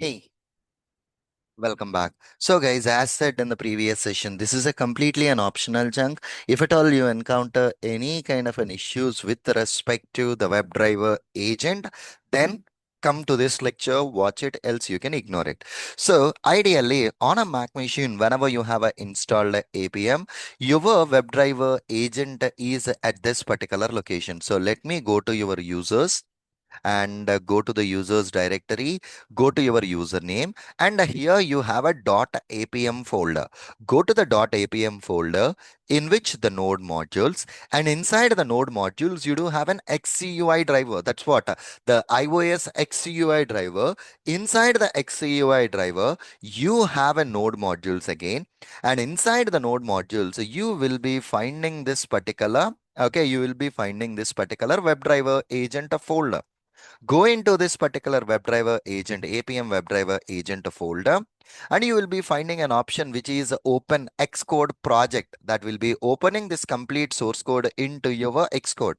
Hey, welcome back. So, guys, as said in the previous session, this is a completely an optional chunk. If at all you encounter any kind of an issues with respect to the WebDriver agent, then come to this lecture, watch it, else you can ignore it. So, ideally, on a Mac machine, whenever you have a installed Appium, your WebDriver agent is at this particular location. So, let me go to your users and go to the users directory, go to your username, and here you have a .apm folder. Go to the .apm folder in which the node modules, and inside the node modules you do have an XCUI driver. That's what the iOS XCUI driver. Inside the XCUI driver you have a node modules again, and inside the node modules you will be finding this particular WebDriver agent folder. Go into this particular WebDriver agent, Appium WebDriver agent folder, and you will be finding an option which is open Xcode project that will be opening this complete source code into your Xcode.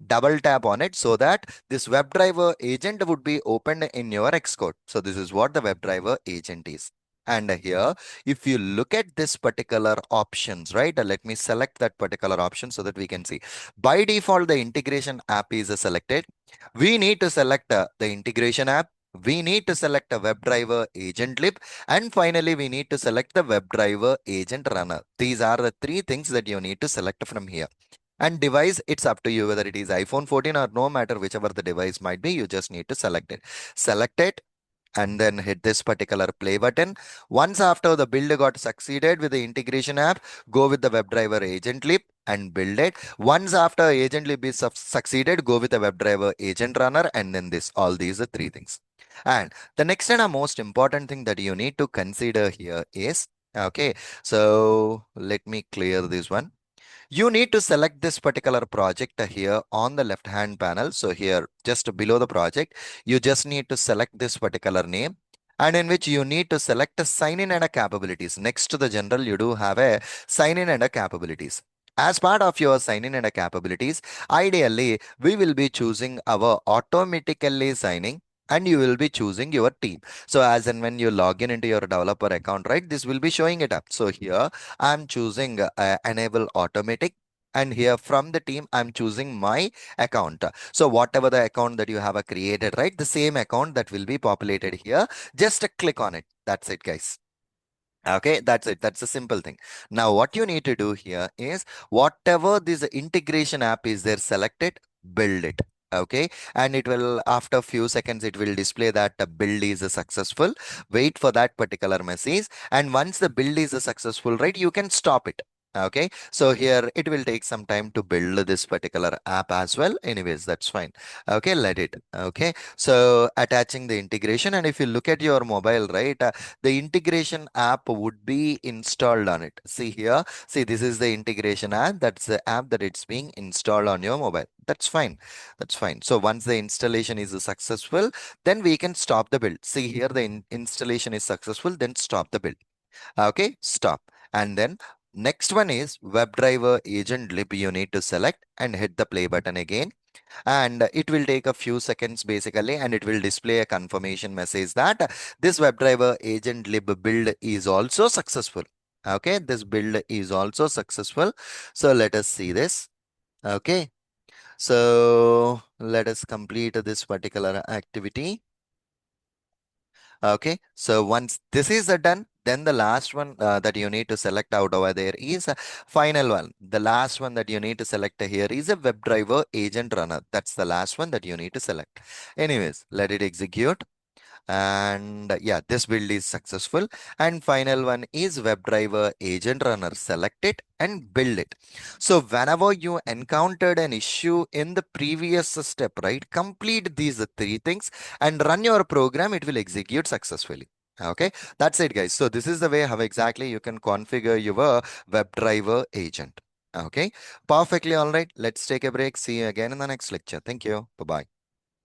Double tap on it so that this WebDriver agent would be opened in your Xcode. So this is what the WebDriver agent is. And here, if you look at this particular options, right? Let me select that particular option so that we can see. By default, the integration app is selected. We need to select the integration app. We need to select a WebDriver agent lib. And finally, we need to select the WebDriver agent runner. These are the three things that you need to select from here. And device, it's up to you whether it is iPhone 14 or no matter whichever the device might be, you just need to select it. Select it and then hit this particular play button. Once after the build got succeeded with the integration app, go with the WebDriver agent lib and build it. Once after agent lib is succeeded, go with the WebDriver agent runner, and then all these are three things. And the next and a most important thing that you need to consider here is, okay, so let me clear this one. You need to select this particular project here on the left hand panel. So here just below the project, you just need to select this particular name, and in which you need to select a sign in and a capabilities. Next to the general, you do have a sign in and a capabilities. As part of your sign in and a capabilities, ideally, we will be choosing our automatically signing, and you will be choosing your team. So as and when you log in into your developer account, right, this will be showing it up. So here I'm choosing enable automatic. And here from the team, I'm choosing my account. So whatever the account that you have created, right, the same account that will be populated here, just click on it. That's it, guys. Okay, that's it. That's a simple thing. Now, what you need to do here is whatever this integration app is there, select it, build it. Okay, and it will, after a few seconds, it will display that the build is successful. Wait for that particular message. And once the build is successful, right, you can stop it. Okay, so here it will take some time to build this particular app as well. Anyways, that's fine. Okay, let it. Okay, so attaching the integration, and if you look at your mobile, right, the integration app would be installed on it. See here, see, this is the integration app. That's the app that it's being installed on your mobile. That's fine. That's fine. So once the installation is successful, then we can stop the build. See here, the installation is successful, then stop the build. Okay, stop. And then next one is WebDriver agent lib. You need to select and hit the play button again, and it will take a few seconds basically, and it will display a confirmation message that this WebDriver agent lib build is also successful. Okay, this build is also successful. So let us see this. Okay, so let us complete this particular activity. Okay, so once this is done, then the last one that you need to select out over there is a final one. The last one that you need to select here is a WebDriver agent runner. That's the last one that you need to select. Anyways, let it execute. And yeah, this build is successful. And final one is WebDriver agent runner. Select it and build it. So whenever you encountered an issue in the previous step, right, complete these three things and run your program, it will execute successfully. Okay, that's it, guys. So this is the way how exactly you can configure your WebDriver agent. Okay, perfectly all right. Let's take a break. See you again in the next lecture. Thank you. Bye-bye.